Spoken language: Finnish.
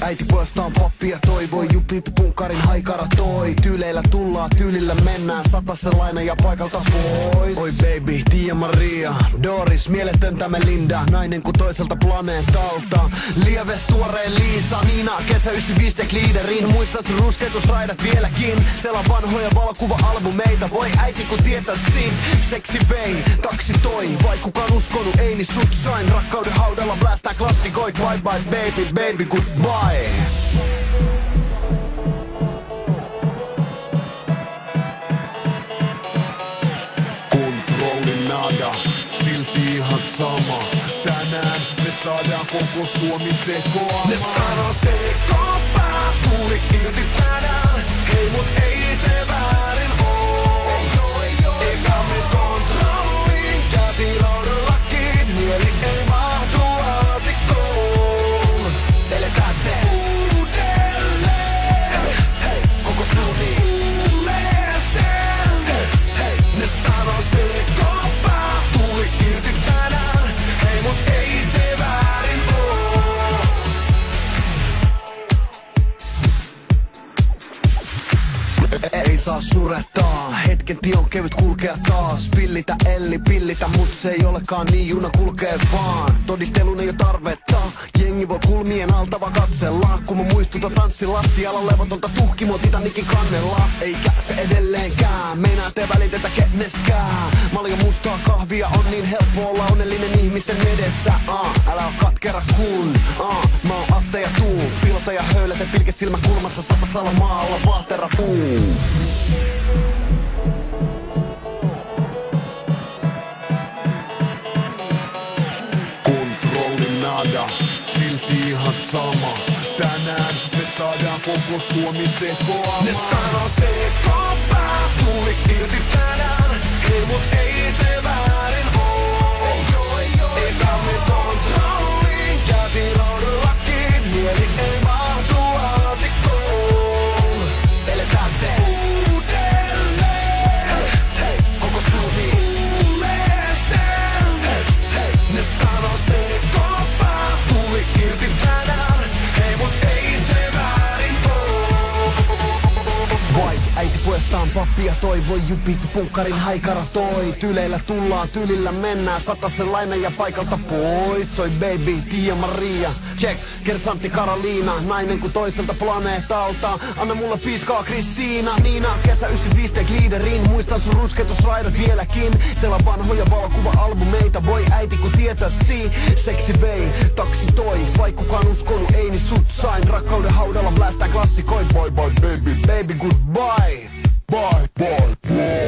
äiti poistaan pappia toivoi, jupit punkarin haikara toi. Tyyleillä tullaan, tyylillä mennään, sataselainen ja paikalta pois. Oi baby, Tia Maria, Doris, mieletön me Linda, nainen kuin toiselta planeetalta. Lieves tuoreen Liisa, Niina, kesä 95 tek liideriin, muistan sun ruskeutusraidat vieläkin. Sela vanhoja valokuva-albumeita, voi äiti kun tietäisi. Seksi vei, taksi toi, vai kukaan uskonut, ei niin sut sain. Rakkauden haudalla blästää klassikoit, bye bye baby, baby goodbye. Kontrolli nada, silti ihan sama. Tänään me saadaan koko Suomi sekoamaan. Ne sanoo sekopää, tuli irti tänään. Hei mut ei se väärin oo. Ei saa me kontrolliin, käsi raudallakin. Mieli ei mahdu aatikkoon. Eletään se uudelleen. Hei, koko Suomi kuulee sen. Hei, ne sanoo sekopää, tuli irti tänään. Hei mut ei se väärin oo. Ei saa surettaa, hetken tion kevyt kulkea taas. Pillitä Elli, pillitä, mut se ei olekaan niin, juna kulkee vaan. Todistelun ei oo tarvetta, jengi voi kulmien alta vaan katsella. Kun mä muistutan tanssin lattialla levotonta tuhkimoa Titanikin kannella. Eikä se edelleenkään, meinaa te välitetä kenestäkään. Malja mustaa kahvia on niin helppo olla onnellinen ihmisten edessä. Älä oo katkera kun, mä oon aste ja tuu. Filta ja höylätä pilke silmä kulmassa, satasalla maalla vaatera puu. Kontrolli nada, silti ihan sama. Tänään me saadaan koko Suomi sekoamaan. Ne sanoo sekopää, tuli irti tänään. Hei mut ei se väärin oo. Ei saa me kontrolliin, käsi raudallakin. Mieli ei mahdu aatikkoon. Eletään se uudelleen. Hei, koko Suomi kuulee sen. Hei, ne sanoo sekopää, tuli irti tänään. Hei mut ei se väärin oo. Vai äiti puolestaan pappia toivoi, jupit punkkarin haikara toi. Tyleillä tullaan, tylillä mennään, sataselainen ja paikalta pois. Oi baby, Tia Maria, check, kersantti Karoliina, nainen kuin toiselta planeetalta. Anna mulle piiskaa Kristiina, Niina, kesä 95 tek liideriin, muistan sun ruskeutusraidat vieläkin. Sela vanhoja valokuva-albumeita, voi äiti kun tietäisi. Seksi vei, taksi toi, vai kukaan uskonut, ei niin sut sain. Rakkauden haudalla blästää klassikoi, bye bye baby, baby goodbye. Bye bye bye.